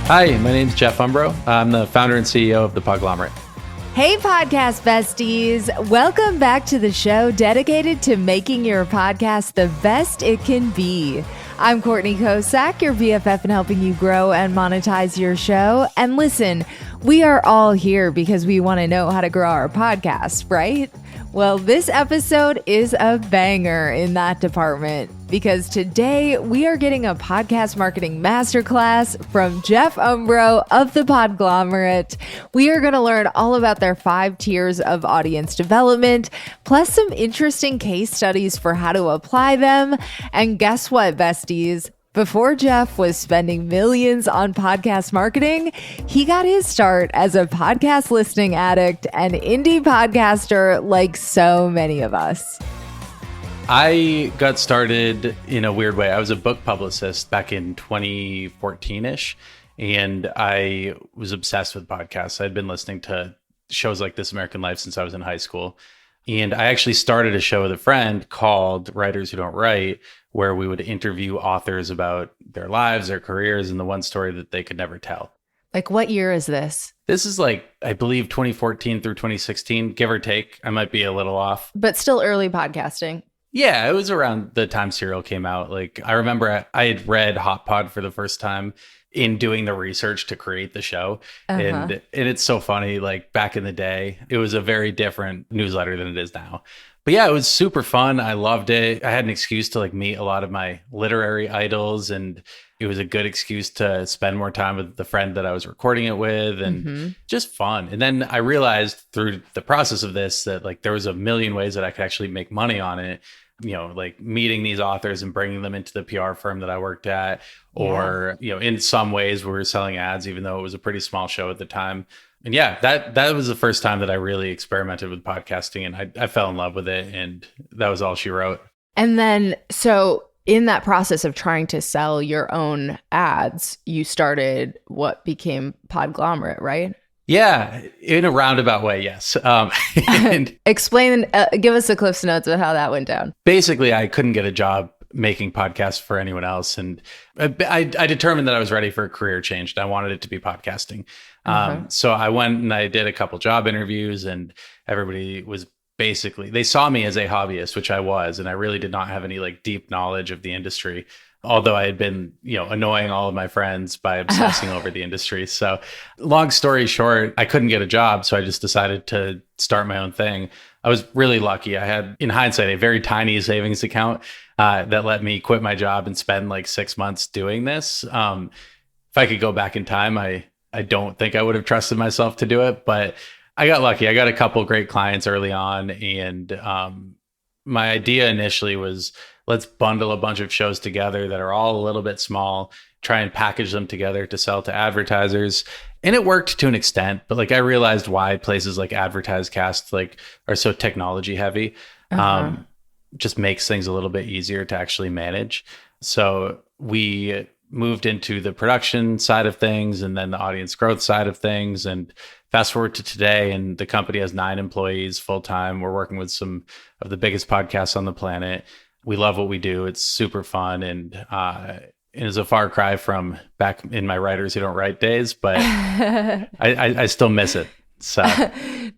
Hi, my name's Jeff Umbro. I'm the founder and CEO of the Podglomerate. Hey, podcast besties. Welcome back to the show dedicated to making your podcast the best it can be. I'm Courtney Kosak, your BFF, and helping you grow and monetize your show. And listen, we are all here because we want to know how to grow our podcast, right? Well, this episode is a banger in that department because today we are getting a podcast marketing masterclass from Jeff Umbro of the Podglomerate. We are going to learn all about their 5 tiers of audience development, plus some interesting case studies for how to apply them. And guess what, besties? Before Jeff was spending millions on podcast marketing, he got his start as a podcast listening addict and indie podcaster like so many of us. I got started in a weird way. I was a book publicist back in 2014-ish, and I was obsessed with podcasts. I'd been listening to shows like This American Life since I was in high school. And I actually started a show with a friend called Writers Who Don't Write, where we would interview authors about their lives, their careers, and the one story that they could never tell. Like, what year is this? This is like, I believe, 2014 through 2016, give or take. I might be a little off. But still early podcasting. Yeah, it was around the time Serial came out. Like, I remember I had read Hot Pod for the first time in doing the research to create the show. And it's so funny, like back in the day, it was a very different newsletter than it is now. But yeah, it was super fun. I loved it. I had an excuse to like meet a lot of my literary idols, and it was a good excuse to spend more time with the friend that I was recording it with, and just fun. And then I realized through the process of this that like there was a million ways that I could actually make money on it. You know, like meeting these authors and bringing them into the PR firm that I worked at, or, you know, in some ways we were selling ads, even though it was a pretty small show at the time. And yeah, that was the first time that I really experimented with podcasting, and I fell in love with it, and that was all she wrote. And then, so in that process of trying to sell your own ads, you started what became Podglomerate, right? Yeah, in a roundabout way, yes. Explain, give us the Cliff's Notes of how that went down. Basically, I couldn't get a job making podcasts for anyone else. And I determined that I was ready for a career change, and I wanted it to be podcasting. So I went and I did a couple job interviews, and everybody was basically, they saw me as a hobbyist, which I was, and I really did not have any like deep knowledge of the industry. Although I had been, you know, annoying all of my friends by obsessing over the industry. So long story short, I couldn't get a job. So I just decided to start my own thing. I was really lucky. I had, in hindsight, a very tiny savings account that let me quit my job and spend like 6 months doing this. If I could go back in time, I don't think I would have trusted myself to do it. But I got lucky. I got a couple great clients early on. And my idea initially was, let's bundle a bunch of shows together that are all a little bit small, try and package them together to sell to advertisers. And it worked to an extent, but like I realized why places like AdvertiseCast like are so technology heavy. Just makes things a little bit easier to actually manage. So we moved into the production side of things and then the audience growth side of things. And fast forward to today, and the company has 9 employees full time. We're working with some of the biggest podcasts on the planet. We love what we do. It's super fun, and it is a far cry from back in my Writers Who Don't Write days, but I still miss it. So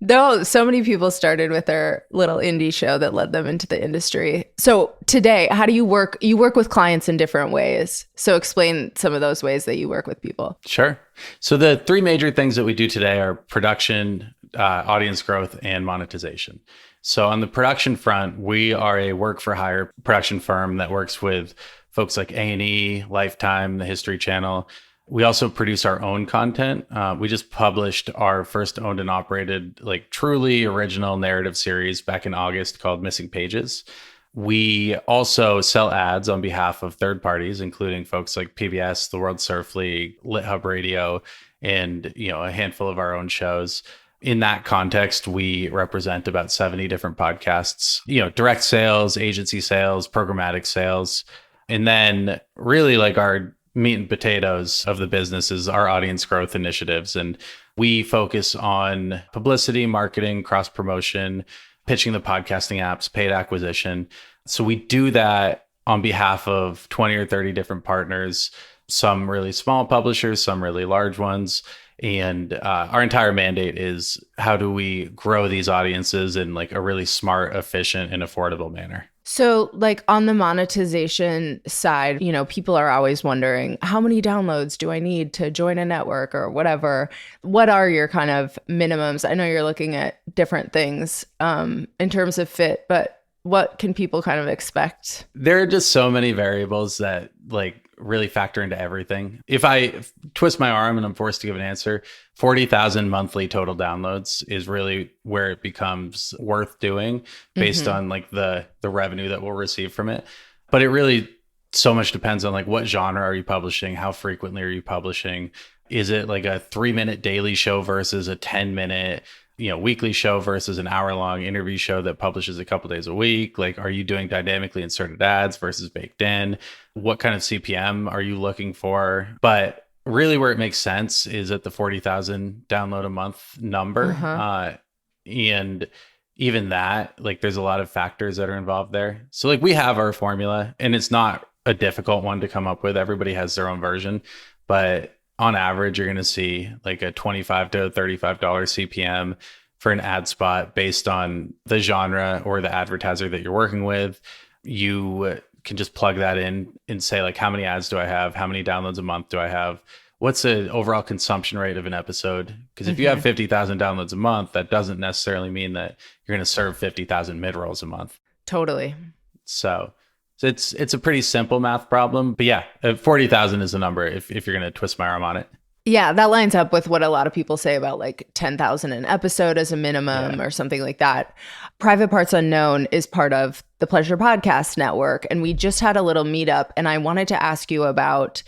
no, so many people started with their little indie show that led them into the industry. So today, how do you work? You work with clients in different ways. So explain some of those ways that you work with people. Sure. So the 3 major things that we do today are production, audience growth, and monetization. So on the production front, we are a work-for-hire production firm that works with folks like A&E, Lifetime, the History Channel. We also produce our own content. We just published our first owned and operated, like truly original narrative series back in August called Missing Pages. We also sell ads on behalf of third parties, including folks like PBS, the World Surf League, LitHub Radio, and a handful of our own shows. In that context, we represent about 70 different podcasts, direct sales, agency sales, programmatic sales. And then really like our meat and potatoes of the business is our audience growth initiatives. And we focus on publicity, marketing, cross promotion, pitching the podcasting apps, paid acquisition. So we do that on behalf of 20 or 30 different partners. some really small publishers, some really large ones. And our entire mandate is how do we grow these audiences in like a really smart, efficient, and affordable manner. So like on the monetization side, people are always wondering, how many downloads do I need to join a network or whatever? What are your kind of minimums? I know you're looking at different things in terms of fit, but what can people kind of expect? There are just so many variables that like really factor into everything. If I twist my arm and I'm forced to give an answer, 40,000 monthly total downloads is really where it becomes worth doing based on like the revenue that we'll receive from it. But it really so much depends on like what genre are you publishing? How frequently are you publishing? Is it like a 3-minute daily show versus a 10-minute weekly show versus an hour-long interview show that publishes a couple days a week? Like, are you doing dynamically inserted ads versus baked in? What kind of CPM are you looking for? But really where it makes sense is at the 40,000 download a month number. And even that, like there's a lot of factors that are involved there. So like we have our formula and it's not a difficult one to come up with. Everybody has their own version, but on average, you're going to see like a $25 to $35 CPM for an ad spot based on the genre or the advertiser that you're working with. You can just plug that in and say like, how many ads do I have? How many downloads a month do I have? What's the overall consumption rate of an episode? Because if you have 50,000 downloads a month, that doesn't necessarily mean that you're going to serve 50,000 mid-rolls a month. Totally. So it's a pretty simple math problem. But yeah, 40,000 is the number if you're going to twist my arm on it. Yeah, that lines up with what a lot of people say about like 10,000 an episode as a minimum or something like that. Private Parts Unknown is part of the Pleasure Podcast Network. And we just had a little meetup. And I wanted to ask you about,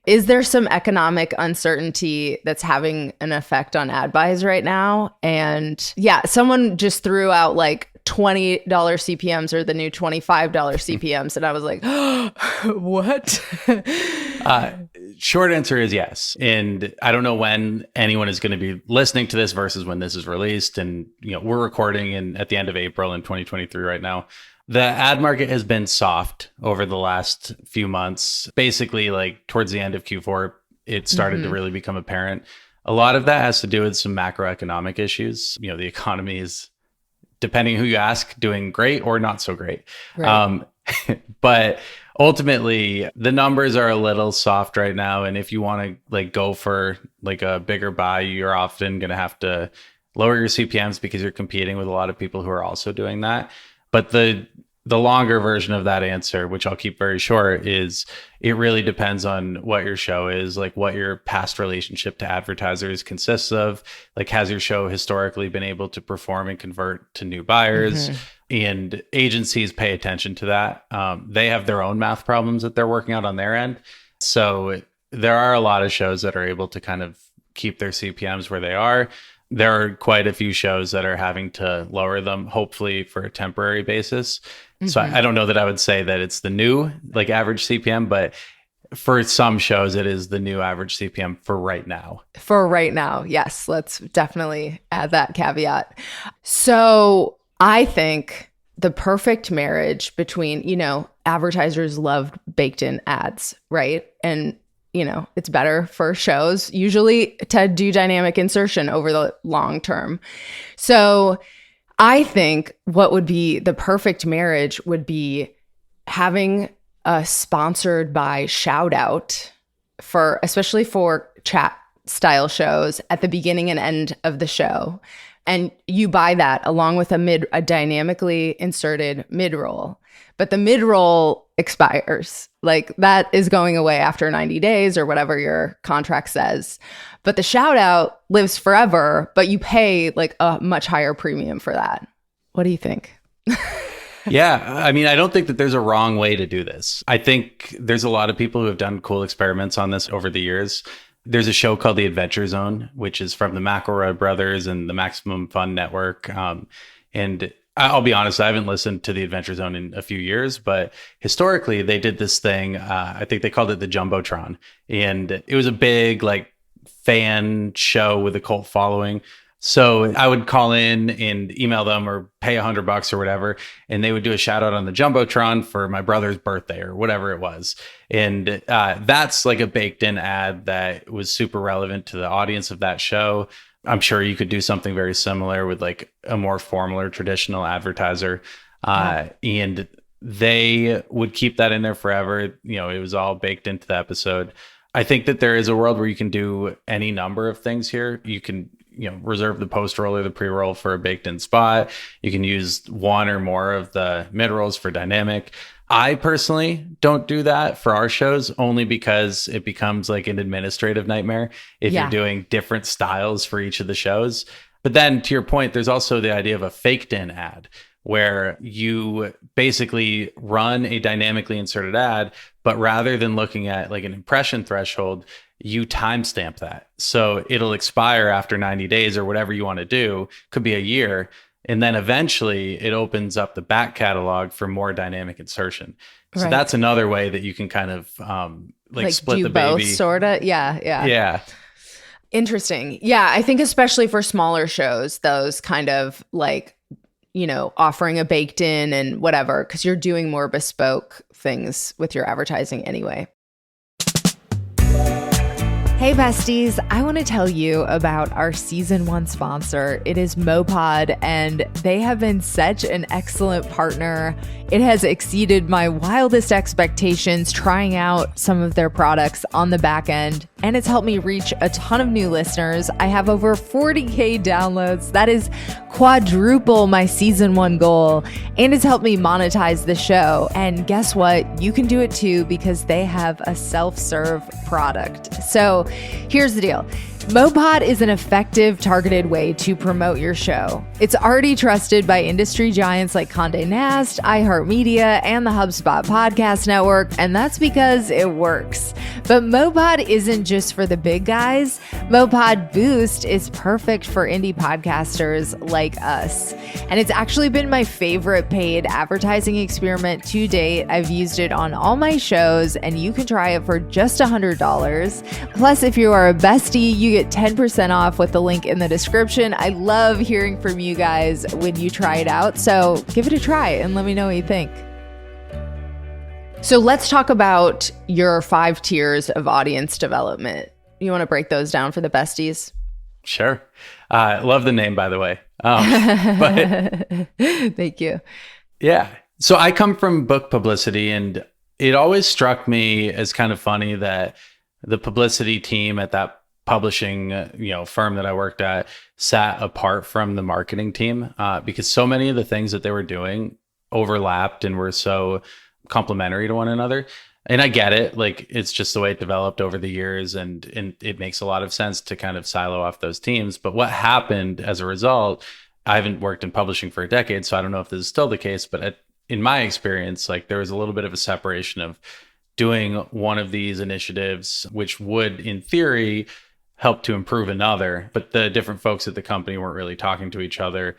is there some economic uncertainty that's having an effect on ad buys right now? And yeah, someone just threw out like $20 CPMs are the new $25 CPMs. And I was like, what? Short answer is yes. And I don't know when anyone is going to be listening to this versus when this is released. And, we're recording at the end of April in 2023 right now. The ad market has been soft over the last few months. Basically, like towards the end of Q4, it started to really become apparent. A lot of that has to do with some macroeconomic issues. The economy is, depending who you ask, doing great or not so great. Right. But ultimately, the numbers are a little soft right now. And if you want to like go for like a bigger buy, you're often going to have to lower your CPMs because you're competing with a lot of people who are also doing that. But the longer version of that answer, which I'll keep very short, is it really depends on what your show is, like what your past relationship to advertisers consists of. Like, has your show historically been able to perform and convert to new buyers? And agencies pay attention to that. They have their own math problems that they're working out on their end. So there are a lot of shows that are able to kind of keep their CPMs where they are. There are quite a few shows that are having to lower them, hopefully for a temporary basis. So I don't know that I would say that it's the new like average CPM, but for some shows, it is the new average CPM for right now. For right now, yes. Let's definitely add that caveat. So I think the perfect marriage between, advertisers love baked in ads, right? And it's better for shows usually to do dynamic insertion over the long term. So I think what would be the perfect marriage would be having a sponsored by shout out especially for chat style shows at the beginning and end of the show. And you buy that along with a dynamically inserted mid-roll. But the mid-roll expires. Like that is going away after 90 days or whatever your contract says. But the shout out lives forever, but you pay like a much higher premium for that. What do you think? Yeah, I mean, I don't think that there's a wrong way to do this. I think there's a lot of people who have done cool experiments on this over the years. There's a show called The Adventure Zone, which is from the McElroy brothers and the Maximum Fun Network. And I'll be honest, I haven't listened to The Adventure Zone in a few years, but historically they did this thing. I think they called it the Jumbotron. And it was a big like fan show with a cult following. So I would call in and email them or pay $100 or whatever, and they would do a shout out on the Jumbotron for my brother's birthday or whatever it was. And that's like a baked in ad that was super relevant to the audience of that show. I'm sure you could do something very similar with like a more formal or traditional advertiser. And they would keep that in there forever. You know, it was all baked into the episode. I think that there is a world where you can do any number of things here. You can, reserve the post roll or the pre roll for a baked in spot. You can use one or more of the mid rolls for dynamic. I personally don't do that for our shows only because it becomes like an administrative nightmare if you're doing different styles for each of the shows. But then to your point, there's also the idea of a faked in ad where you basically run a dynamically inserted ad, but rather than looking at like an impression threshold, you timestamp that. So it'll expire after 90 days or whatever you want to do, could be a year. And then eventually it opens up the back catalog for more dynamic insertion. So that's another way that you can kind of like split the baby. Both, sort of. Yeah. Yeah. Interesting. Yeah. I think especially for smaller shows, those kind of like, offering a baked in and whatever, because you're doing more bespoke things with your advertising anyway. Hey besties, I want to tell you about our season 1 sponsor. It is Mopod, and they have been such an excellent partner. It has exceeded my wildest expectations trying out some of their products on the back end, and it's helped me reach a ton of new listeners. I have over 40K downloads. That is quadruple my season 1 goal, and it's helped me monetize the show. And guess what? You can do it too because they have a self-serve product. So here's the deal. Mopod is an effective, targeted way to promote your show. It's already trusted by industry giants like Condé Nast, iHeartMedia, and the HubSpot Podcast Network, and that's because it works. But Mopod isn't just for the big guys. Mopod Boost is perfect for indie podcasters like us. And it's actually been my favorite paid advertising experiment to date. I've used it on all my shows, and you can try it for just $100. Plus, if you are a bestie, you get 10% off with the link in the description. I love hearing from you guys when you try it out. So give it a try and let me know what you think. So let's talk about your 5 tiers of audience development. You want to break those down for the besties? Sure. Love the name, by the way. But thank you. Yeah. So I come from book publicity, and it always struck me as kind of funny that the publicity team at that publishing firm that I worked at sat apart from the marketing team because so many of the things that they were doing overlapped and were so complementary to one another. And I get it, like it's just the way it developed over the years, and it makes a lot of sense to kind of silo off those teams. But what happened as a result, I haven't worked in publishing for a decade, so I don't know if this is still the case, but in my experience, like there was a little bit of a separation of doing one of these initiatives, which would in theory help to improve another, but the different folks at the company weren't really talking to each other.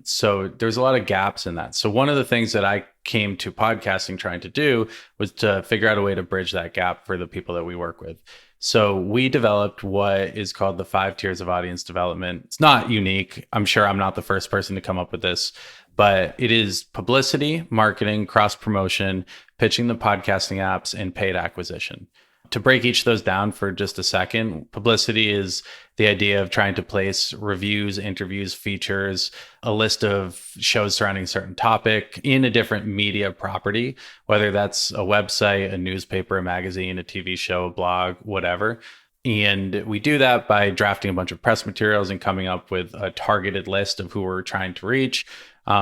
So there's a lot of gaps in that. So one of the things that I came to podcasting trying to do was to figure out a way to bridge that gap for the people that we work with. So we developed what is called the 5 tiers of audience development. It's not unique. I'm sure I'm not the first person to come up with this, but it is publicity, marketing, cross promotion, pitching the podcasting apps, and paid acquisition. To break each of those down for just a second, publicity is the idea of trying to place reviews, interviews, features, a list of shows surrounding a certain topic in a different media property, whether that's a website, a newspaper, a magazine, a TV show, a blog, whatever. And we do that by drafting a bunch of press materials and coming up with a targeted list of who we're trying to reach,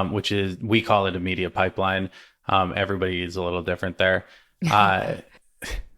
which is, we call it a media pipeline. Everybody is a little different there.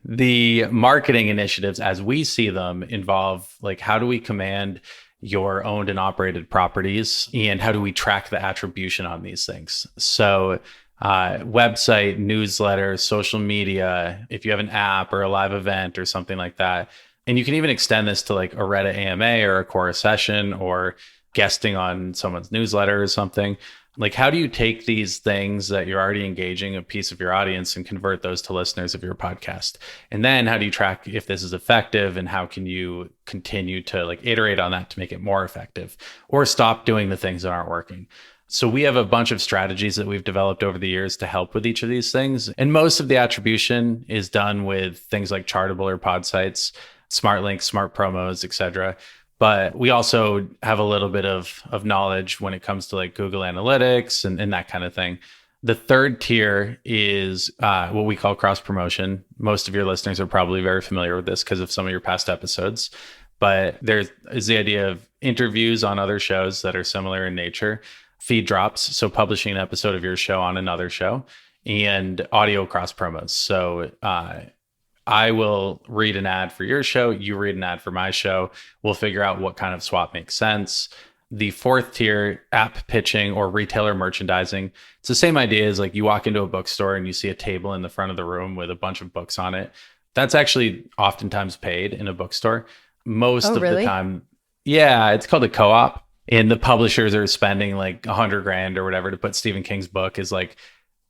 The marketing initiatives, as we see them, involve like, how do we command your owned and operated properties, and how do we track the attribution on these things? So website, newsletter, social media, if you have an app or a live event or something like that. And you can even extend this to like a Reddit AMA or a Quora session or guesting on someone's newsletter or something. Like, how do you take these things that you're already engaging a piece of your audience and convert those to listeners of your podcast? And then how do you track if this is effective, and how can you continue to like iterate on that to make it more effective, or stop doing the things that aren't working? So we have a bunch of strategies that we've developed over the years to help with each of these things. And most of the attribution is done with things like Chartable or Pod Sites, smart links, smart promos, etc. But we also have a little bit of knowledge when it comes to like Google Analytics and that kind of thing. The third tier is what we call cross promotion. Most of your listeners are probably very familiar with this because of some of your past episodes. But there is the idea of interviews on other shows that are similar in nature, feed drops, so publishing an episode of your show on another show, and audio cross promos. So I will read an ad for your show, you read an ad for my show. We'll figure out what kind of swap makes sense. The fourth tier, app pitching or retailer merchandising. It's the same idea as like you walk into a bookstore and you see a table in the front of the room with a bunch of books on it. That's actually oftentimes paid in a bookstore. Most of the time. Yeah, it's called a co-op. And the publishers are spending like $100,000 or whatever to put Stephen King's book as like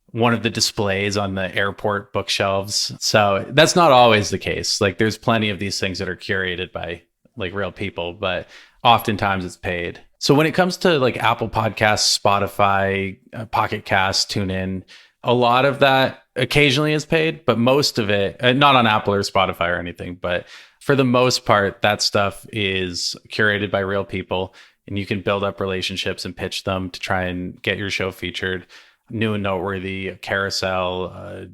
one of the displays on the airport bookshelves. So that's not always the case. Like there's plenty of these things that are curated by like real people, but oftentimes it's paid. So when it comes to like Apple Podcasts, Spotify, Pocket Cast, TuneIn, a lot of that occasionally is paid, but most of it, not on Apple or Spotify or anything, but for the most part, that stuff is curated by real people, and you can build up relationships and pitch them to try and get your show featured. New and noteworthy, carousel,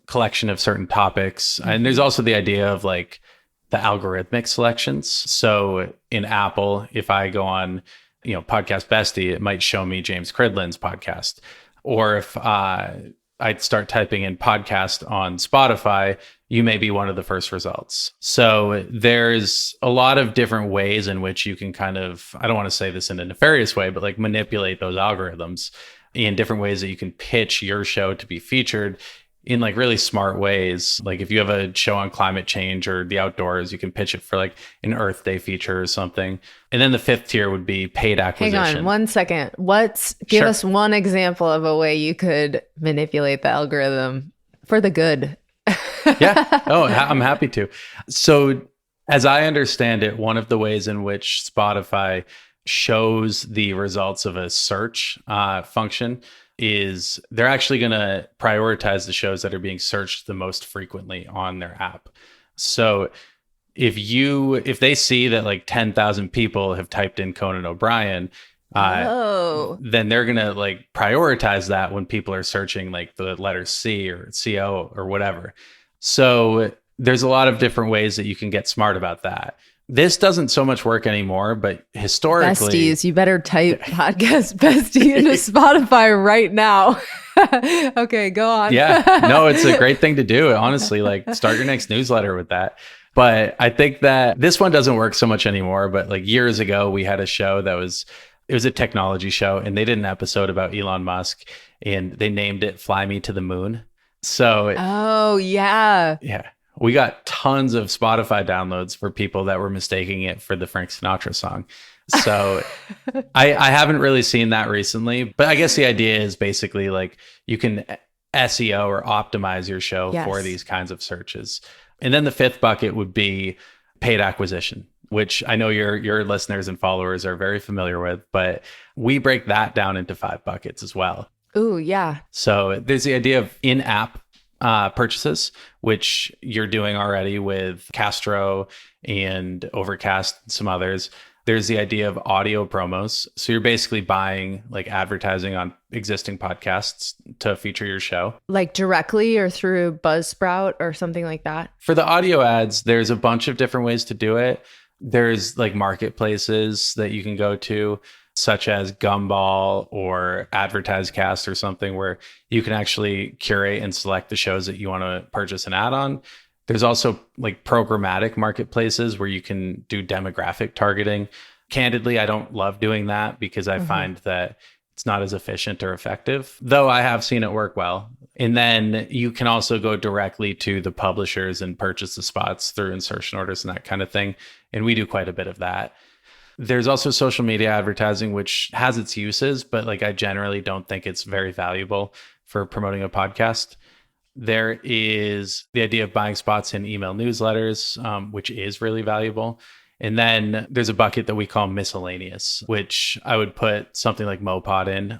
collection of certain topics. And there's also the idea of like the algorithmic selections. So in Apple, if I go on, Podcast Bestie, it might show me James Cridland's podcast. Or if I'd start typing in podcast on Spotify, you may be one of the first results. So there's a lot of different ways in which you can kind of, I don't want to say this in a nefarious way, but like manipulate those algorithms in different ways that you can pitch your show to be featured in like really smart ways. Like if you have a show on climate change or the outdoors, you can pitch it for like an Earth Day feature or something. And then the fifth tier would be paid acquisition. Hang on 1 second. Give us one example of a way you could manipulate the algorithm for the good. Yeah. Oh, I'm happy to. So as I understand it, one of the ways in which Spotify shows the results of a search function is they're actually going to prioritize the shows that are being searched the most frequently on their app. So if they see that like 10,000 people have typed in Conan O'Brien, then they're going to like prioritize that when people are searching like the letter C or CO or whatever. So there's a lot of different ways that you can get smart about that. This doesn't so much work anymore, but historically... Besties, you better type Podcast Bestie into Spotify right now. Okay, go on. Yeah, no, it's a great thing to do. Honestly, like start your next newsletter with that. But I think that this one doesn't work so much anymore. But like years ago, we had a show it was a technology show, and they did an episode about Elon Musk, and they named it Fly Me to the Moon. So... Oh, yeah. Yeah. We got tons of Spotify downloads for people that were mistaking it for the Frank Sinatra song. So I haven't really seen that recently, but I guess the idea is basically like you can SEO or optimize your show for these kinds of searches. And then the fifth bucket would be paid acquisition, which I know your listeners and followers are very familiar with, but we break that down into 5 buckets as well. Ooh, yeah. So there's the idea of in-app purchases, which you're doing already with Castro and Overcast and some others. There's the idea of audio promos. So you're basically buying like advertising on existing podcasts to feature your show. Like directly or through Buzzsprout or something like that? For the audio ads, there's a bunch of different ways to do it. There's like marketplaces that you can go to, such as Gumball or AdvertiseCast or something, where you can actually curate and select the shows that you want to purchase an ad on. There's also like programmatic marketplaces where you can do demographic targeting. Candidly, I don't love doing that because I find that it's not as efficient or effective, though I have seen it work well. And then you can also go directly to the publishers and purchase the spots through insertion orders and that kind of thing. And we do quite a bit of that. There's also social media advertising, which has its uses, but like I generally don't think it's very valuable for promoting a podcast. There is the idea of buying spots in email newsletters, which is really valuable. And then there's a bucket that we call miscellaneous, which I would put something like Mopod in,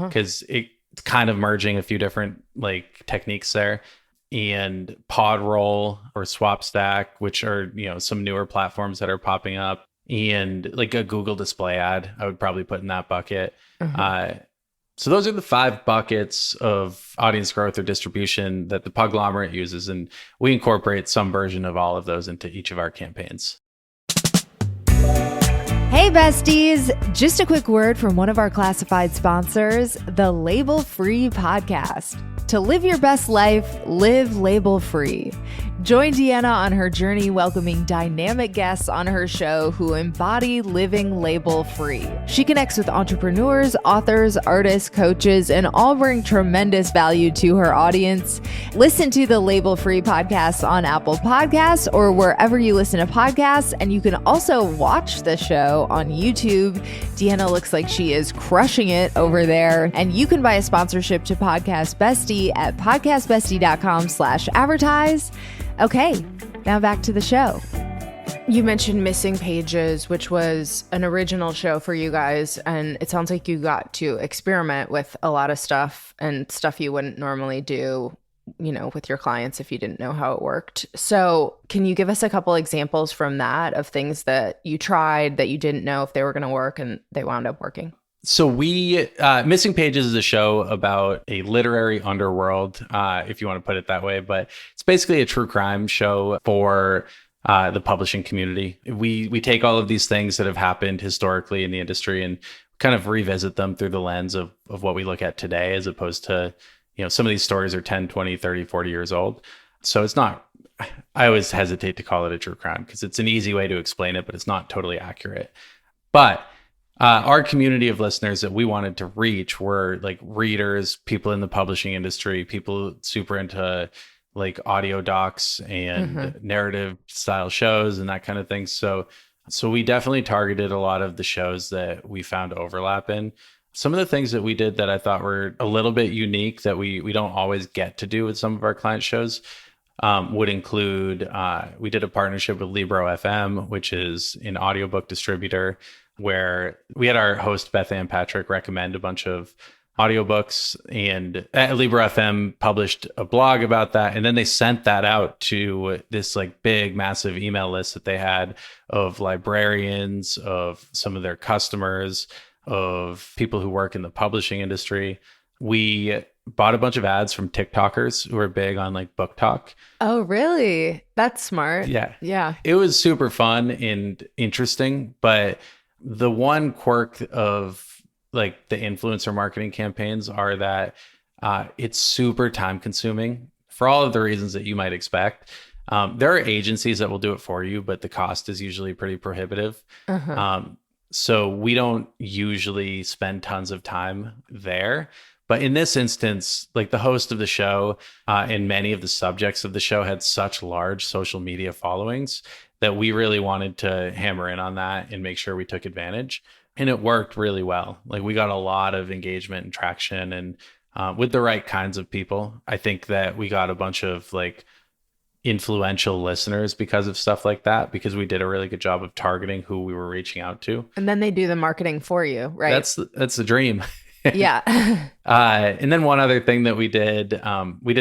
because it's kind of merging a few different like techniques there. And Podroll or SwapStack, which are, some newer platforms that are popping up. And like a Google display ad, I would probably put in that bucket. So those are the 5 buckets of audience growth or distribution that the Podglomerate uses. And we incorporate some version of all of those into each of our campaigns. Hey besties, just a quick word from one of our classified sponsors, the Label Free Podcast. To live your best life, live label free. Join Deanna on her journey welcoming dynamic guests on her show who embody living label free. She connects with entrepreneurs, authors, artists, coaches, and all bring tremendous value to her audience. Listen to the Label Free Podcast on Apple Podcasts or wherever you listen to podcasts, and you can also watch the show on YouTube. Deanna looks like she is crushing it over there, and you can buy a sponsorship to Podcast Bestie at podcastbestie.com/advertise. Okay, now back to the show. You mentioned Missing Pages, which was an original show for you guys, and it sounds like you got to experiment with a lot of stuff and stuff you wouldn't normally do, with your clients if you didn't know how it worked. So can you give us a couple examples from that of things that you tried that you didn't know if they were going to work and they wound up working? So Missing Pages is a show about a literary underworld, if you want to put it that way, but it's basically a true crime show for the publishing community. We take all of these things that have happened historically in the industry and kind of revisit them through the lens of what we look at today, as opposed to, some of these stories are 10, 20, 30, 40 years old. So it's not, I always hesitate to call it a true crime because it's an easy way to explain it, but it's not totally accurate. But our community of listeners that we wanted to reach were like readers, people in the publishing industry, people super into like audio docs and narrative style shows and that kind of thing. So we definitely targeted a lot of the shows that we found overlap in. Some of the things that we did that I thought were a little bit unique that we don't always get to do with some of our client shows would include, we did a partnership with Libro FM, which is an audiobook distributor, where we had our host Beth Ann Patrick recommend a bunch of audiobooks, and Libro FM published a blog about that, and then they sent that out to this like big massive email list that they had of librarians, of some of their customers, of people who work in the publishing industry. We bought a bunch of ads from TikTokers who are big on like book talk. Oh, really? That's smart. Yeah. It was super fun and interesting, but the one quirk of like the influencer marketing campaigns are that it's super time consuming for all of the reasons that you might expect. There are agencies that will do it for you, but the cost is usually pretty prohibitive. So we don't usually spend tons of time there. But in this instance, like the host of the show and many of the subjects of the show had such large social media followings that we really wanted to hammer in on that and make sure we took advantage. And it worked really well. Like we got a lot of engagement and traction, and with the right kinds of people. I think that we got a bunch of like influential listeners because of stuff like that, because we did a really good job of targeting who we were reaching out to. And then they do the marketing for you, right? That's the dream. Yeah. And then one other thing that we did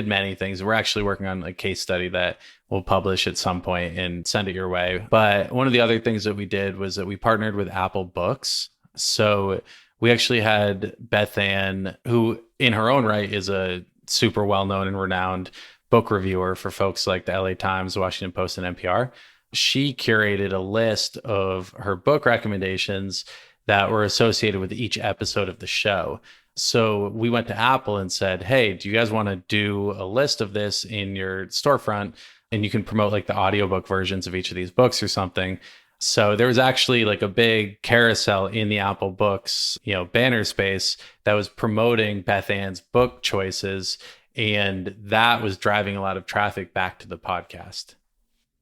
many things. We're actually working on a case study that we'll publish at some point and send it your way. But one of the other things that we did was that we partnered with Apple Books. So we actually had Beth Ann, who in her own right is a super well-known and renowned book reviewer for folks like the LA Times, Washington Post, and NPR. She curated a list of her book recommendations that were associated with each episode of the show. So we went to Apple and said, hey, do you guys want to do a list of this in your storefront? And you can promote like the audiobook versions of each of these books or something. So there was actually like a big carousel in the Apple Books, banner space that was promoting Beth Ann's book choices. And that was driving a lot of traffic back to the podcast.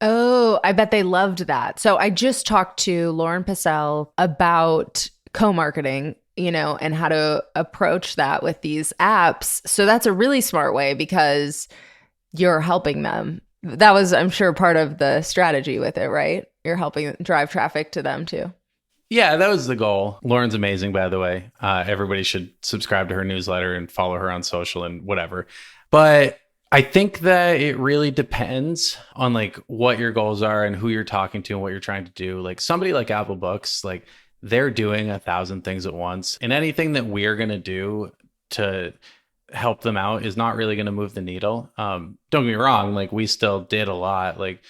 Oh, I bet they loved that. So I just talked to Lauren Passell about co-marketing, and how to approach that with these apps. So that's a really smart way because you're helping them. That was, I'm sure, part of the strategy with it, right? You're helping drive traffic to them too. Yeah, that was the goal. Lauren's amazing, by the way. Everybody should subscribe to her newsletter and follow her on social and whatever. But I think that it really depends on like what your goals are and who you're talking to and what you're trying to do. Like somebody like Apple Books, like they're doing 1,000 things at once, and anything that we're going to do to help them out is not really going to move the needle. Don't get me wrong. Like we still did a lot. Like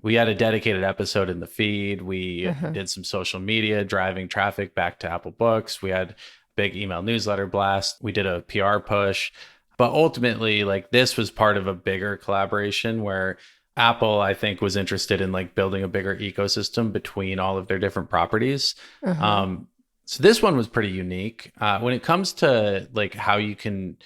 we had a dedicated episode in the feed. We did some social media, driving traffic back to Apple Books. We had big email newsletter blast. We did a PR push. But ultimately, like this was part of a bigger collaboration where Apple, I think, was interested in like building a bigger ecosystem between all of their different properties. So this one was pretty unique. When it comes to like how you can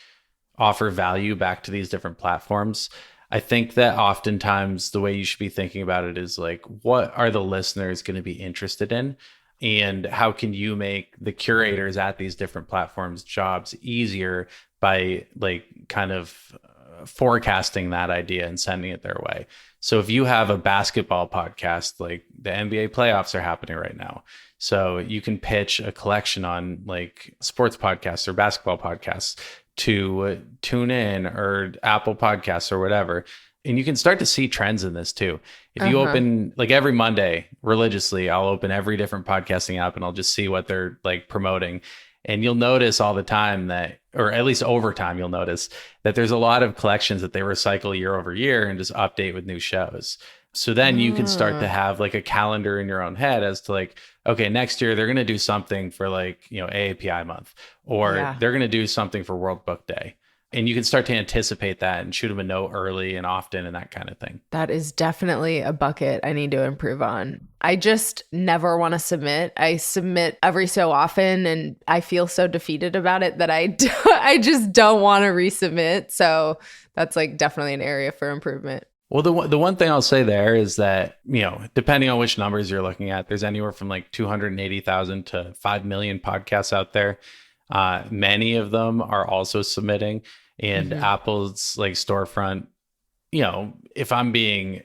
offer value back to these different platforms, I think that oftentimes the way you should be thinking about it is like, what are the listeners going to be interested in? And how can you make the curators at these different platforms' jobs easier by like kind of forecasting that idea and sending it their way? So if you have a basketball podcast, like the NBA playoffs are happening right now. So you can pitch a collection on like sports podcasts or basketball podcasts to tune in, or Apple Podcasts or whatever. And you can start to see trends in this too. If you open like every Monday religiously, I'll open every different podcasting app and I'll just see what they're like promoting. And you'll notice all the time that, or at least over time, you'll notice that there's a lot of collections that they recycle year over year and just update with new shows. So then you can start to have like a calendar in your own head as to like, okay, next year they're going to do something for like, AAPI month, or they're going to do something for World Book Day. And you can start to anticipate that and shoot them a note early and often and that kind of thing. That is definitely a bucket I need to improve on. I just never want to submit. I submit every so often and I feel so defeated about it that I just don't want to resubmit. So that's like definitely an area for improvement. Well, the one thing I'll say there is that, depending on which numbers you're looking at, there's anywhere from like 280,000 to 5 million podcasts out there. Many of them are also submitting, and Apple's like storefront, if I'm being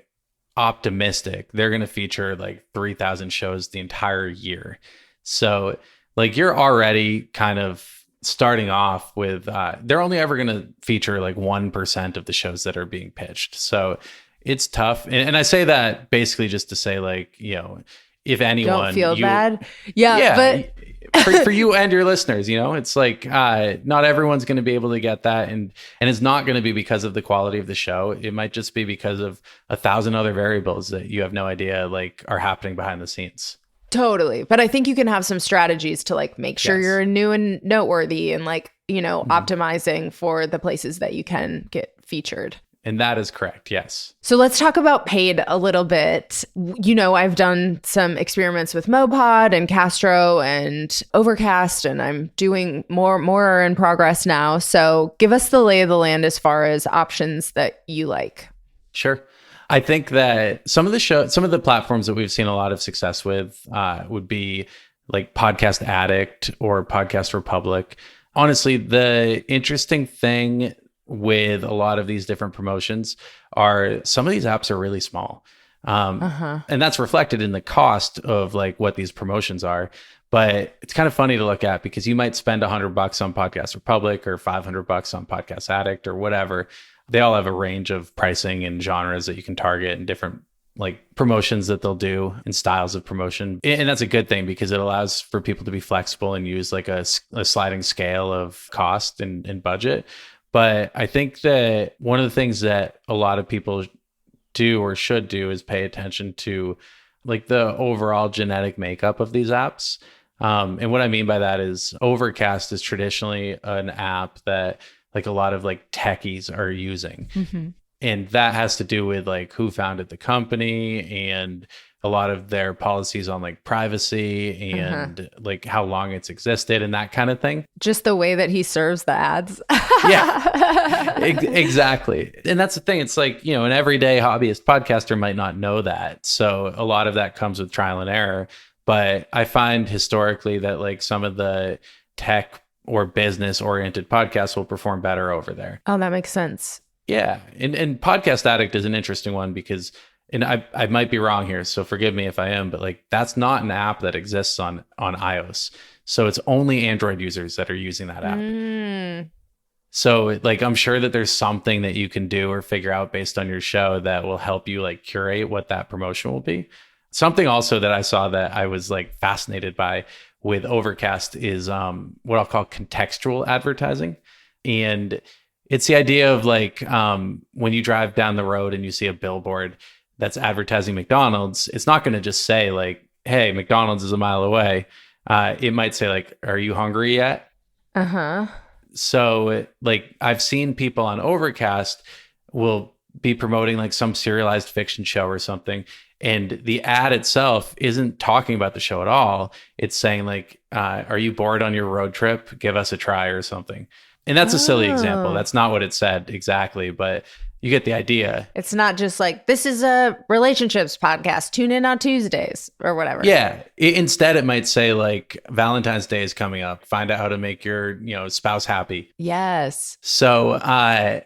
optimistic, they're going to feature like 3,000 shows the entire year. So like you're already kind of starting off with, they're only ever going to feature like 1% of the shows that are being pitched. So it's tough. And I say that basically just to say like, if anyone don't feel bad. Yeah. But for you and your listeners, it's like, not everyone's going to be able to get that. And it's not going to be because of the quality of the show. It might just be because of 1,000 other variables that you have no idea like are happening behind the scenes. Totally. But I think you can have some strategies to like make sure you're new and noteworthy and like, optimizing for the places that you can get featured. And that is correct. Yes. So let's talk about paid a little bit. I've done some experiments with Mopod and Castro and Overcast, and I'm doing more in progress now. So give us the lay of the land as far as options that you like. Sure. I think that some of the platforms that we've seen a lot of success with would be like Podcast Addict or Podcast Republic. Honestly, the interesting thing with a lot of these different promotions are some of these apps are really small. And that's reflected in the cost of like what these promotions are. But it's kind of funny to look at because you might spend $100 on Podcast Republic or $500 on Podcast Addict or whatever. They all have a range of pricing and genres that you can target and different like promotions that they'll do and styles of promotion. And that's a good thing because it allows for people to be flexible and use like a sliding scale of cost and budget. But I think that one of the things that a lot of people do or should do is pay attention to like the overall genetic makeup of these apps. And what I mean by that is Overcast is traditionally an app that like a lot of like techies are using. And that has to do with like who founded the company and a lot of their policies on like privacy and like how long it's existed and that kind of thing. Just the way that he serves the ads. Yeah, exactly. And that's the thing. It's like, you know, an everyday hobbyist podcaster might not know that. So a lot of that comes with trial and error. But I find historically that like some of the tech or business oriented podcasts will perform better over there. Oh, that makes sense. Yeah. And Podcast Addict is an interesting one because, and I might be wrong here, so forgive me if I am, but like that's not an app that exists on iOS. So it's only Android users that are using that app. So like I'm sure that there's something that you can do or figure out based on your show that will help you like curate what that promotion will be. Something also that I saw that I was like fascinated by with Overcast is what I'll call contextual advertising. And it's the idea of like when you drive down the road and you see a billboard that's advertising McDonald's, it's not going to just say like, hey, McDonald's is a mile away. It might say like, are you hungry yet? So like I've seen people on Overcast will be promoting like some serialized fiction show or something. And the ad itself isn't talking about the show at all. It's saying like, are you bored on your road trip? Give us a try or something. And that's a silly example. That's not what it said exactly, but you get the idea. It's not just like, this is a relationships podcast. Tune in on Tuesdays or whatever. Yeah. Instead, it might say like Valentine's Day is coming up. Find out how to make your, you know, spouse happy. Yes. So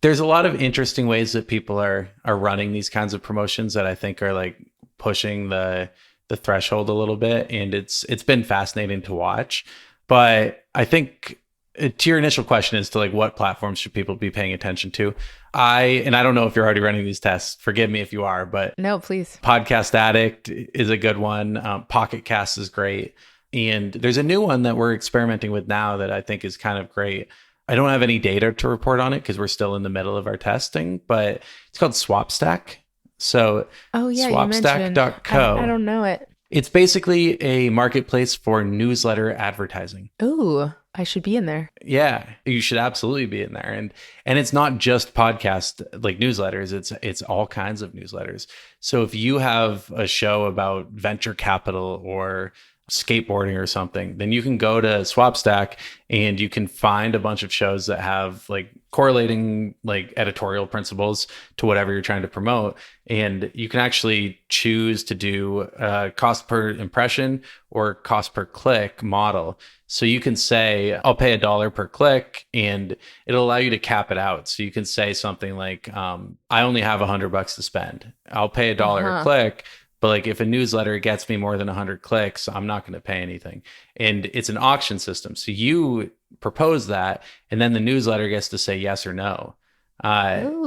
there's a lot of interesting ways that people are running these kinds of promotions that I think are like pushing the threshold a little bit. And it's been fascinating to watch. But I think to your initial question as to like what platforms should people be paying attention to, I don't know if you're already running these tests. Forgive me if you are, but no, please. Podcast Addict is a good one. Pocket Cast is great. And there's a new one that we're experimenting with now that I think is kind of great. I don't have any data to report on it because we're still in the middle of our testing, but it's called SwapStack. So swapstack.co. I don't know it. It's basically a marketplace for newsletter advertising. Ooh, I should be in there. Yeah, you should absolutely be in there. And it's not just podcast like newsletters, it's all kinds of newsletters. So if you have a show about venture capital or skateboarding or something, then you can go to SwapStack and you can find a bunch of shows that have like correlating like editorial principles to whatever you're trying to promote. And you can actually choose to do a cost per impression or cost per click model. So you can say, I'll pay $1 per click, and it'll allow you to cap it out. So you can say something like, I only have $100 to spend. I'll pay $1 a click. But like if a newsletter gets me more than 100 clicks, I'm not going to pay anything. And it's an auction system. So you propose that, and then the newsletter gets to say yes or no.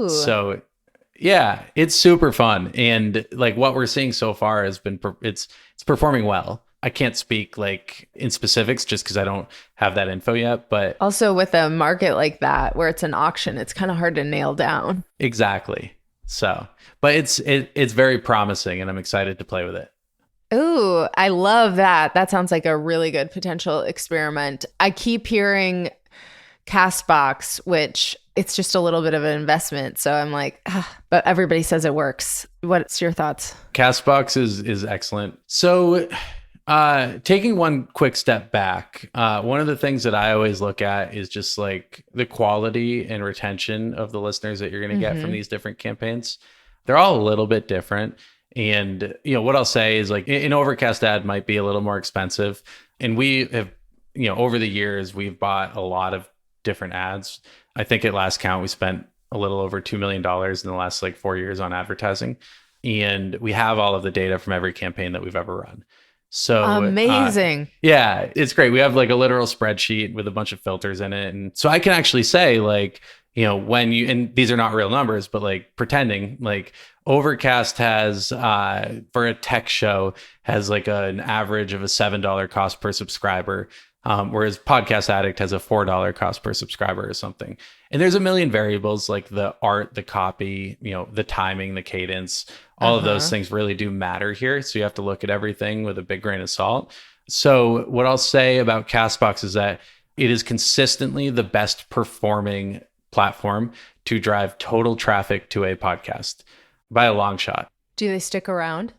So yeah, it's super fun. And like what we're seeing so far has been, it's performing well. I can't speak like in specifics just because I don't have that info yet. But also with a market like that where it's an auction, it's kind of hard to nail down. Exactly. So, but it's very promising, and I'm excited to play with it. Ooh, I love that. That sounds like a really good potential experiment. I keep hearing Castbox, which it's just a little bit of an investment. So I'm like, but everybody says it works. What's your thoughts? Castbox is excellent. So taking one quick step back, one of the things that I always look at is just like the quality and retention of the listeners that you're going to get from these different campaigns. They're all a little bit different. And, you know, what I'll say is like an Overcast ad might be a little more expensive. And we have, you know, over the years, we've bought a lot of different ads. I think at last count, we spent a little over $2 million in the last like 4 years on advertising. And we have all of the data from every campaign that we've ever run. So amazing. Yeah, it's great. We have like a literal spreadsheet with a bunch of filters in it. And so I can actually say like, you know, when you, and these are not real numbers, but like pretending like Overcast has, for a tech show, has like an average of a $7 cost per subscriber. Whereas Podcast Addict has a $4 cost per subscriber or something. And there's a million variables like the art, the copy, you know, the timing, the cadence, all of those things really do matter here. So you have to look at everything with a big grain of salt. So what I'll say about Castbox is that it is consistently the best performing platform to drive total traffic to a podcast by a long shot. Do they stick around?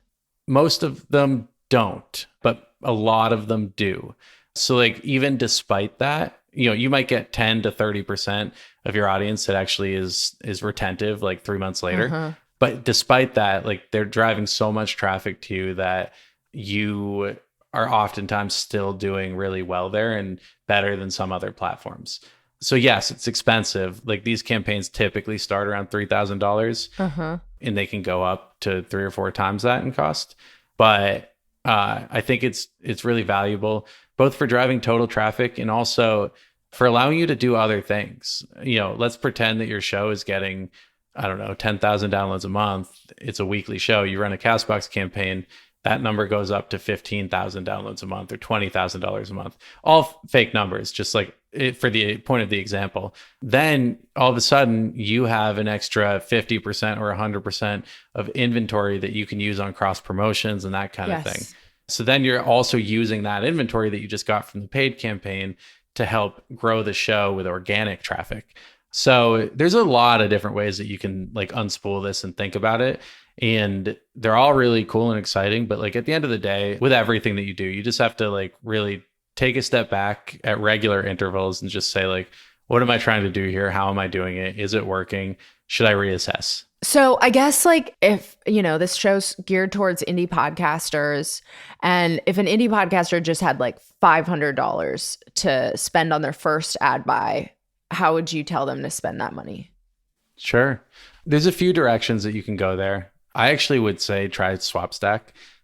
Most of them don't, but a lot of them do. So like even despite that, you might get 10 to 30% of your audience that actually is retentive like 3 months later. But despite that, like they're driving so much traffic to you that you are oftentimes still doing really well there and better than some other platforms. So yes, it's expensive. Like these campaigns typically start around $3,000 and they can go up to 3 or 4 times that in cost. But I think it's really valuable both for driving total traffic and also for allowing you to do other things. Let's pretend that your show is getting, I don't know, 10,000 downloads a month. It's a weekly show. You run a Castbox campaign. That number goes up to 15,000 downloads a month or $20,000 a month. All fake numbers, just like for the point of the example. Then all of a sudden you have an extra 50% or 100% of inventory that you can use on cross promotions and that kind of thing. So then you're also using that inventory that you just got from the paid campaign to help grow the show with organic traffic. So there's a lot of different ways that you can like unspool this and think about it. And they're all really cool and exciting. But like at the end of the day, with everything that you do, you just have to like really take a step back at regular intervals and just say like, what am I trying to do here? How am I doing it? Is it working? Should I reassess? So I guess like if, this show's geared towards indie podcasters, and if an indie podcaster just had like $500 to spend on their first ad buy, how would you tell them to spend that money? Sure. There's a few directions that you can go there. I actually would say try SwapStack,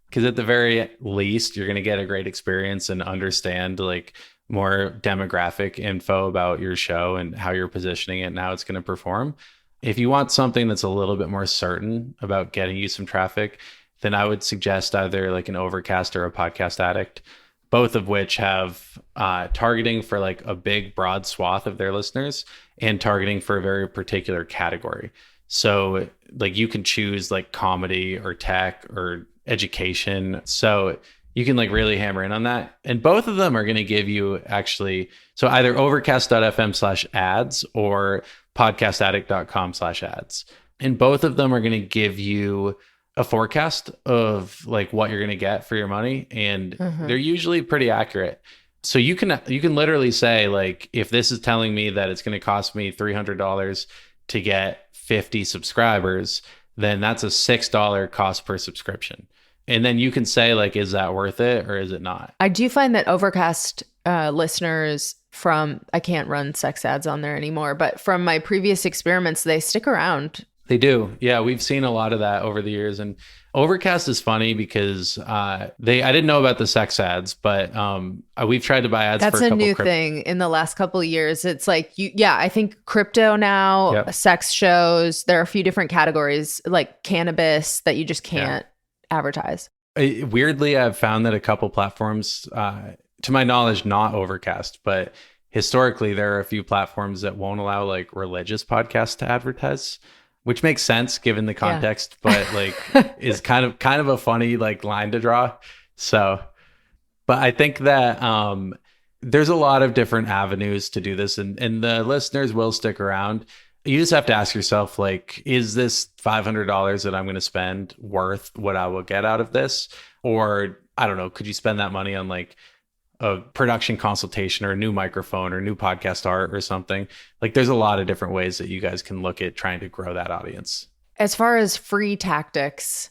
because at the very least, you're going to get a great experience and understand like more demographic info about your show and how you're positioning it and how it's going to perform. If you want something that's a little bit more certain about getting you some traffic, then I would suggest either like an Overcast or a Podcast Addict, both of which have targeting for like a big broad swath of their listeners and targeting for a very particular category. So like you can choose like comedy or tech or education. So you can like really hammer in on that. And both of them are going to give you actually, so either overcast.fm/ads or podcastaddict.com/ads. And both of them are going to give you a forecast of like what you're going to get for your money. And they're usually pretty accurate. So you can literally say like, if this is telling me that it's going to cost me $300 to get 50 subscribers, then that's a $6 cost per subscription. And then you can say like, is that worth it or is it not? I do find that Overcast listeners I can't run sex ads on there anymore, but from my previous experiments, they stick around. They do. Yeah, we've seen a lot of that over the years. And Overcast is funny because I didn't know about the sex ads, but we've tried to buy ads That's for a couple new thing in the last couple of years. It's like, I think crypto now, sex shows, there are a few different categories like cannabis that you just can't advertise. Weirdly, I've found that a couple platforms, to my knowledge, not Overcast, but historically there are a few platforms that won't allow like religious podcasts to advertise, which makes sense given the context, but like is kind of a funny like line to draw. So, but I think that there's a lot of different avenues to do this, and the listeners will stick around. You just have to ask yourself, like, is this $500 that I'm going to spend worth what I will get out of this? Or I don't know, could you spend that money on like a production consultation or a new microphone or new podcast art or something? Like there's a lot of different ways that you guys can look at trying to grow that audience. As far as free tactics,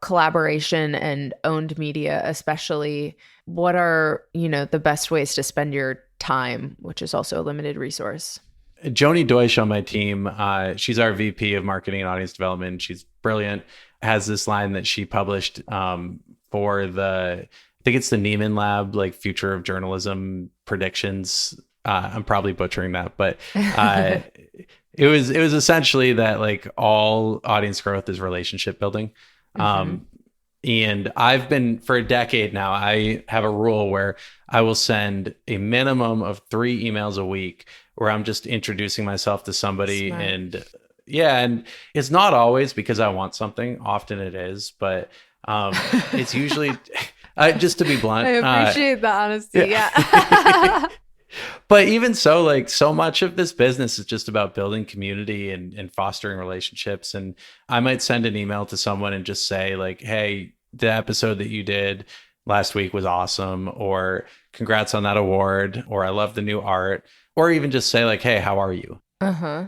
collaboration and owned media, especially, what are, the best ways to spend your time, which is also a limited resource? Joni Deutsch on my team, she's our VP of marketing and audience development. She's brilliant. Has this line that she published for I think it's the Neiman Lab, like future of journalism predictions. I'm probably butchering that, but it was essentially that like all audience growth is relationship building. And I've been for a decade now, I have a rule where I will send a minimum of 3 emails a week where I'm just introducing myself to somebody. Smart. And it's not always because I want something. Often it is, but it's usually just to be blunt. I appreciate the honesty. Yeah. But even so, like so much of this business is just about building community and fostering relationships. And I might send an email to someone and just say like, hey, the episode that you did last week was awesome, or congrats on that award, or I love the new art, or even just say like, hey, how are you? Uh-huh.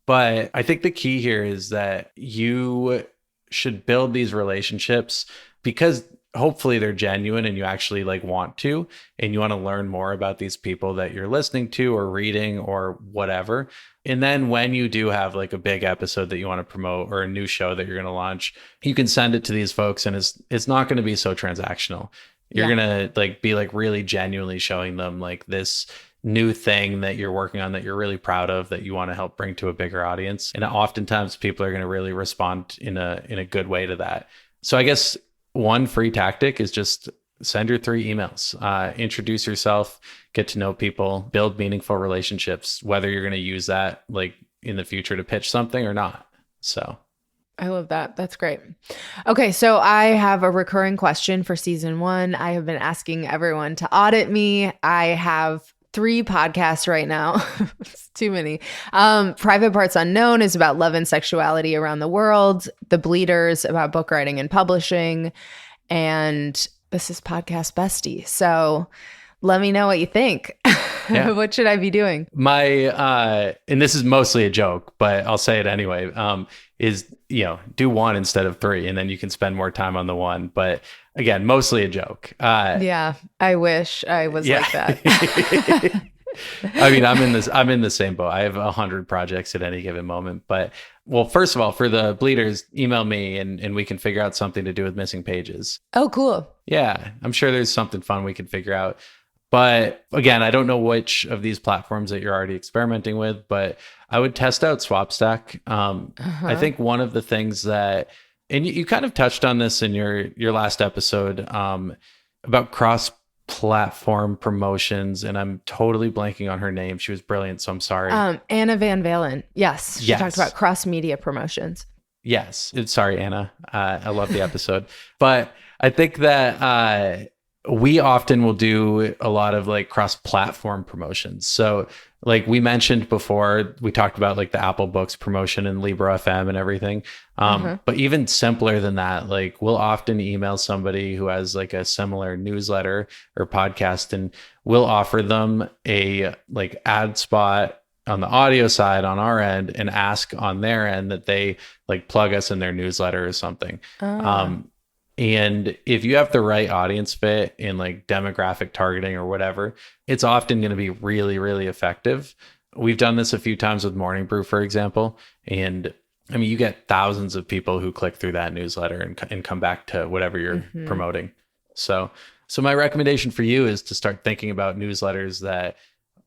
But I think the key here is that you should build these relationships because hopefully they're genuine and you actually like want to, and you want to learn more about these people that you're listening to or reading or whatever. And then when you do have like a big episode that you want to promote or a new show that you're going to launch, you can send it to these folks, and it's not going to be so transactional. You're going to like be like really genuinely showing them like this new thing that you're working on that you're really proud of, that you want to help bring to a bigger audience. And oftentimes people are going to really respond in a good way to that. So I guess one free tactic is just send your 3 emails, introduce yourself, get to know people, build meaningful relationships, whether you're going to use that like in the future to pitch something or not. So I love that. That's great. Okay, so I have a recurring question for season 1. I have been asking everyone to audit me. I have 3 podcasts right now. It's too many. Private Parts Unknown is about love and sexuality around the world. The Bleeders about book writing and publishing. And this is Podcast Bestie. So let me know what you think. Yeah. What should I be doing? My, and this is mostly a joke, but I'll say it anyway, is, do 1 instead of 3, and then you can spend more time on the 1. But again, mostly a joke. Yeah, I wish I was like that. I mean, I'm in the same boat. I have 100 projects at any given moment. But well, first of all, for the Bleeders, email me and we can figure out something to do with missing pages. Oh, cool. Yeah, I'm sure there's something fun we can figure out. But again, I don't know which of these platforms that you're already experimenting with, but I would test out Swapstack. I think one of the things that, and you kind of touched on this in your last episode, about cross-platform promotions, and I'm totally blanking on her name. She was brilliant, so I'm sorry. Anna Van Valen. Yes. She talked about cross-media promotions. Yes. Sorry, Anna. I love the episode. But I think that we often will do a lot of like cross-platform promotions. So like we mentioned before, we talked about like the Apple Books promotion and Libro FM and everything. But even simpler than that, like we'll often email somebody who has like a similar newsletter or podcast, and we'll offer them a like ad spot on the audio side on our end and ask on their end that they like plug us in their newsletter or something. And if you have the right audience fit in like demographic targeting or whatever, it's often going to be really, really effective. We've done this a few times with Morning Brew, for example. And I mean, you get thousands of people who click through that newsletter and come back to whatever you're promoting. So my recommendation for you is to start thinking about newsletters that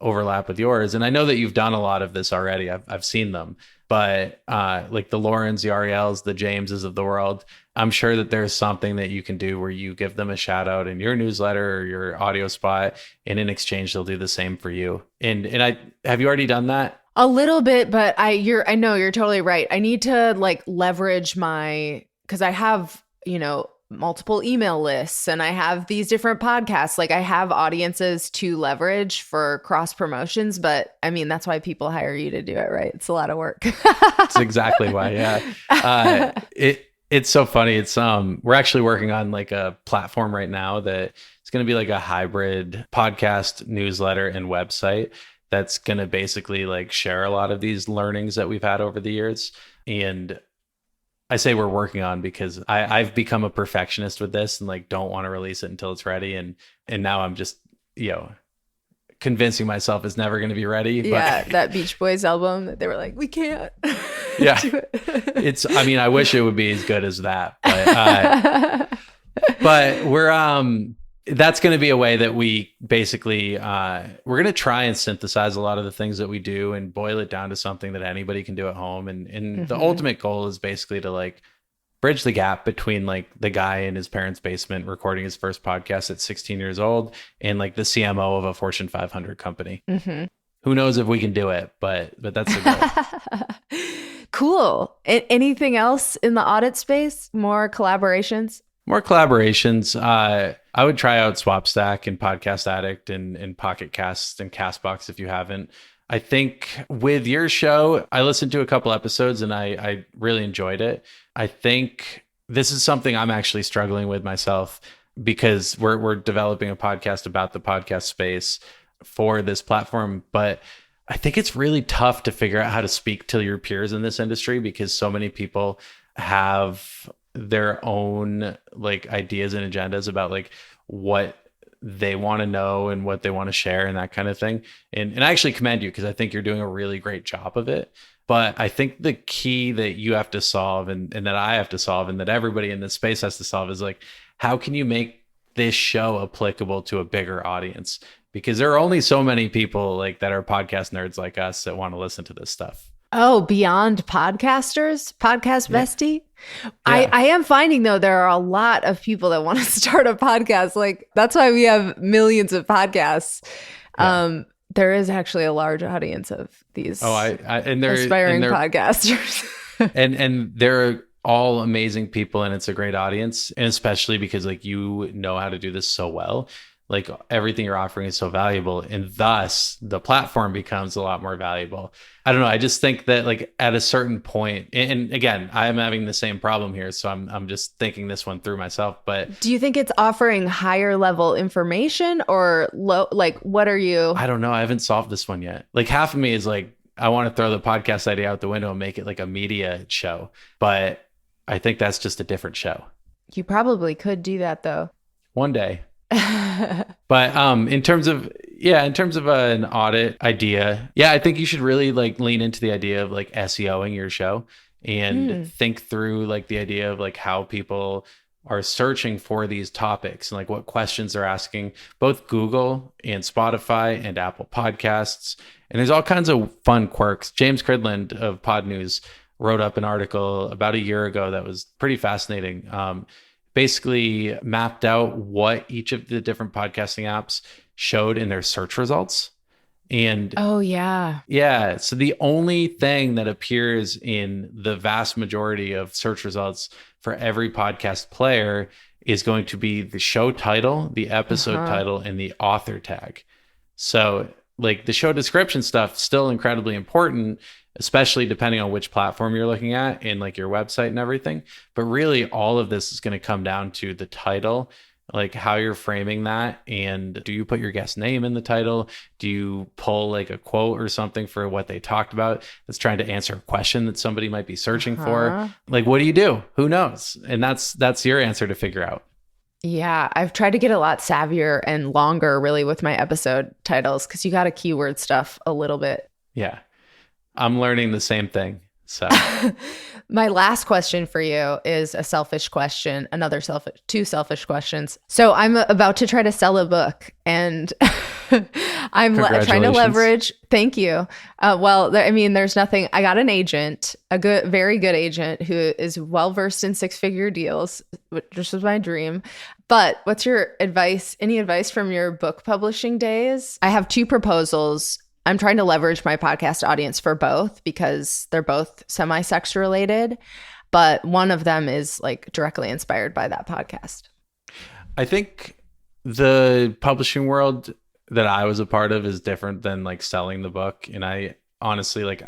overlap with yours. And I know that you've done a lot of this already. I've seen them, but like the Laurens, the Ariels, the Jameses of the world, I'm sure that there's something that you can do where you give them a shout out in your newsletter or your audio spot, and in exchange they'll do the same for you. And have you already done that? A little bit, but I know you're totally right. I need to like leverage because I have, multiple email lists and I have these different podcasts. Like I have audiences to leverage for cross promotions, but I mean, that's why people hire you to do it, right? It's a lot of work. That's exactly why. Yeah. It's so funny. It's we're actually working on like a platform right now that it's going to be like a hybrid podcast, newsletter, and website that's going to basically like share a lot of these learnings that we've had over the years. And I say we're working on because I've become a perfectionist with this and like don't want to release it until it's ready. And now I'm just, convincing myself it's never going to be ready. Yeah, that Beach Boys album that they were like, we can't. Yeah. I wish it would be as good as that. But we're that's going to be a way that we basically we're going to try and synthesize a lot of the things that we do and boil it down to something that anybody can do at home. And the ultimate goal is basically to like bridge the gap between like the guy in his parents' basement recording his first podcast at 16 years old and like the CMO of a Fortune 500 company. Who knows if we can do it, but that's the goal. Cool. Anything else in the audit space? More collaborations? More collaborations. I would try out Swapstack and Podcast Addict and Pocket Cast and Castbox if you haven't. I think with your show, I listened to a couple episodes and I really enjoyed it. I think this is something I'm actually struggling with myself because we're developing a podcast about the podcast space for this platform. But I think it's really tough to figure out how to speak to your peers in this industry because so many people have their own like ideas and agendas about like what they want to know and what they want to share and that kind of thing. And I actually commend you because I think you're doing a really great job of it. But I think the key that you have to solve and that I have to solve and that everybody in this space has to solve is like, how can you make this show applicable to a bigger audience? Because there are only so many people like that are podcast nerds like us that want to listen to this stuff. Oh, beyond podcasters, podcast bestie. Yeah. I am finding though, there are a lot of people that want to start a podcast. Like that's why we have millions of podcasts. Yeah. There is actually a large audience of these aspiring podcasters. and they're all amazing people and it's a great audience. And especially because like you know how to do this so well. Like everything you're offering is so valuable and thus the platform becomes a lot more valuable. I don't know. I just think that like at a certain point, and again, I'm having the same problem here. So I'm just thinking this one through myself, but do you think it's offering higher level information or low? Like what are you? I don't know. I haven't solved this one yet. Like half of me is like, I want to throw the podcast idea out the window and make it like a media show, but I think that's just a different show. You probably could do that though. One day. But in terms of an audit idea, I think you should really like lean into the idea of like SEOing your show and think through like the idea of like how people are searching for these topics and like what questions they're asking, both Google and Spotify and Apple Podcasts. And there's all kinds of fun quirks. James Cridland of Pod News wrote up an article about a year ago that was pretty fascinating. Basically mapped out what each of the different podcasting apps showed in their search results. And so the only thing that appears in the vast majority of search results for every podcast player is going to be the show title, the episode title, and the author tag. So like the show description stuff, still incredibly important, especially depending on which platform you're looking at and like your website and everything. But really all of this is going to come down to the title, like how you're framing that. And do you put your guest name in the title? Do you pull like a quote or something for what they talked about that's trying to answer a question that somebody might be searching for? Like, what do you do? Who knows? And that's your answer to figure out. Yeah, I've tried to get a lot savvier and longer really with my episode titles because you got to keyword stuff a little bit. Yeah. I'm learning the same thing. So my last question for you is a selfish question, two selfish questions. So I'm about to try to sell a book and I'm trying to leverage. Thank you. There's nothing. I got an agent, very good agent who is well-versed in six-figure deals, which was my dream. But what's your advice? Any advice from your book publishing days? I have two proposals. I'm trying to leverage my podcast audience for both because they're both semi-sex related, but one of them is like directly inspired by that podcast. I think the publishing world that I was a part of is different than like selling the book. And I honestly like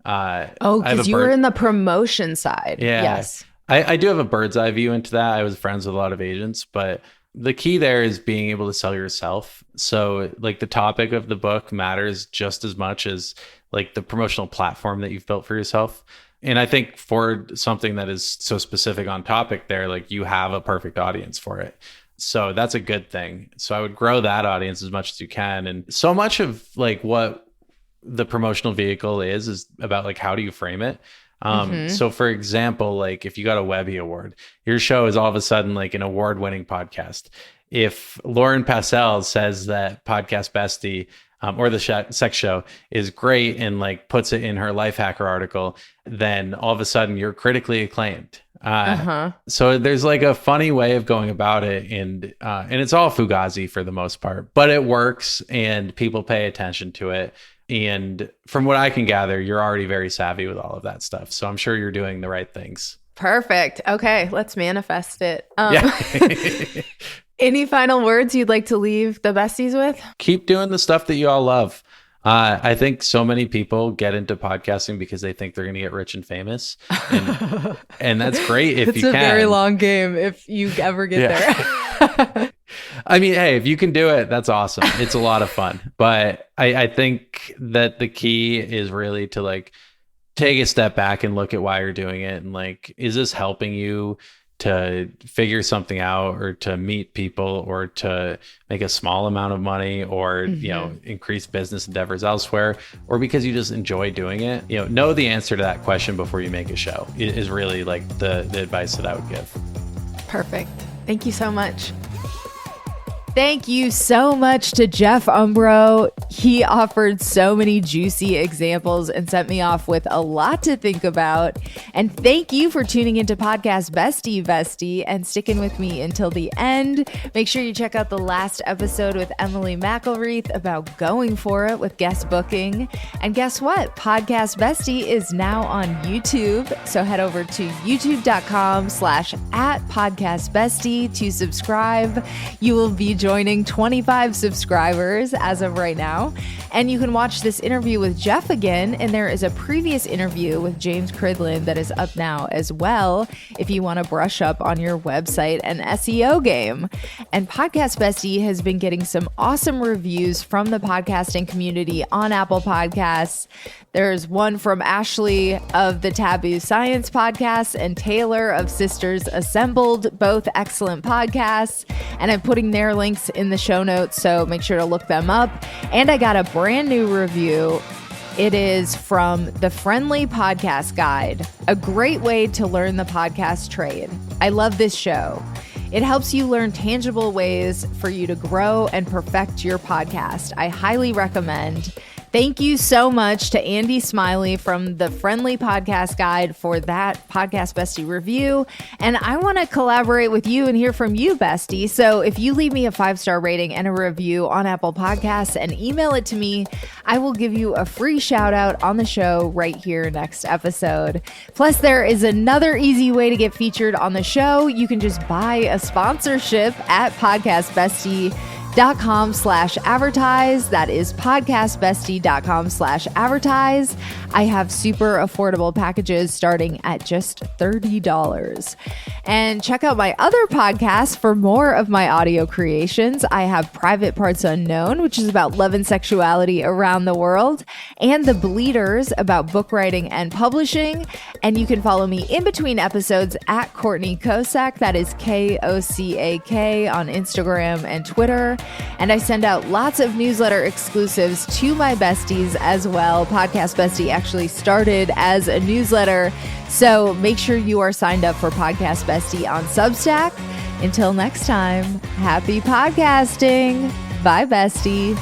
because you were in the promotion side. Yeah. Yes. I do have a bird's eye view into that. I was friends with a lot of agents, but the key there is being able to sell yourself. So like the topic of the book matters just as much as like the promotional platform that you've built for yourself. And I think for something that is so specific on topic there, like you have a perfect audience for it. So that's a good thing. So I would grow that audience as much as you can. And so much of like what the promotional vehicle is about like, how do you frame it? So for example, like if you got a Webby Award, your show is all of a sudden like an award-winning podcast. If Lauren Passell says that Podcast Bestie or the sex show is great and like puts it in her life hacker article, then all of a sudden you're critically acclaimed. So there's like a funny way of going about it, and it's all fugazi for the most part, but it works and people pay attention to it. And from what I can gather, you're already very savvy with all of that stuff. So I'm sure you're doing the right things. Perfect. Okay, let's manifest it. Yeah. Any final words you'd like to leave the besties with? Keep doing the stuff that you all love. I think so many people get into podcasting because they think they're going to get rich and famous. And that's great if you can. It's a very long game if you ever get there. I mean, hey, if you can do it, that's awesome. It's a lot of fun. But I think that the key is really to like take a step back and look at why you're doing it. And like, is this helping you to figure something out, or to meet people, or to make a small amount of money, or, you know, increase business endeavors elsewhere, or because you just enjoy doing it? You know the answer to that question before you make a show is really like the advice that I would give. Perfect. Thank you so much. Thank you so much to Jeff Umbro. He offered so many juicy examples and sent me off with a lot to think about. And thank you for tuning into Podcast Bestie and sticking with me until the end. Make sure you check out the last episode with Emily McElreath about going for it with guest booking. And guess what? Podcast Bestie is now on YouTube. So head over to youtube.com/@podcastbestie to subscribe. You will be joining 25 subscribers as of right now. And you can watch this interview with Jeff again. And there is a previous interview with James Cridland that is up now as well, if you want to brush up on your website and SEO game. And Podcast Bestie has been getting some awesome reviews from the podcasting community on Apple Podcasts. There's one from Ashley of the Taboo Science podcast and Taylor of Sisters Assembled, both excellent podcasts. And I'm putting their links in the show notes, so make sure to look them up. And I got a brand new review. It is from the Friendly Podcast Guide, a great way to learn the podcast trade. I love this show. It helps you learn tangible ways for you to grow and perfect your podcast. I highly recommend. Thank you so much to Andy Smiley from the Friendly Podcast Guide for that Podcast Bestie review. And I want to collaborate with you and hear from you, bestie. So if you leave me a 5-star rating and a review on Apple Podcasts and email it to me, I will give you a free shout out on the show right here next episode. Plus, there is another easy way to get featured on the show. You can just buy a sponsorship at podcastbestie.com/advertise. That is podcastbestie.com/advertise. I have super affordable packages starting at just $30. And check out my other podcasts for more of my audio creations. I have Private Parts Unknown, which is about love and sexuality around the world, and The Bleeders, about book writing and publishing. And you can follow me in between episodes at Courtney Kosak. That is KOCAK on Instagram and Twitter. And I send out lots of newsletter exclusives to my besties as well. Podcast Bestie actually started as a newsletter, so make sure you are signed up for Podcast Bestie on Substack. Until next time, happy podcasting. Bye, bestie.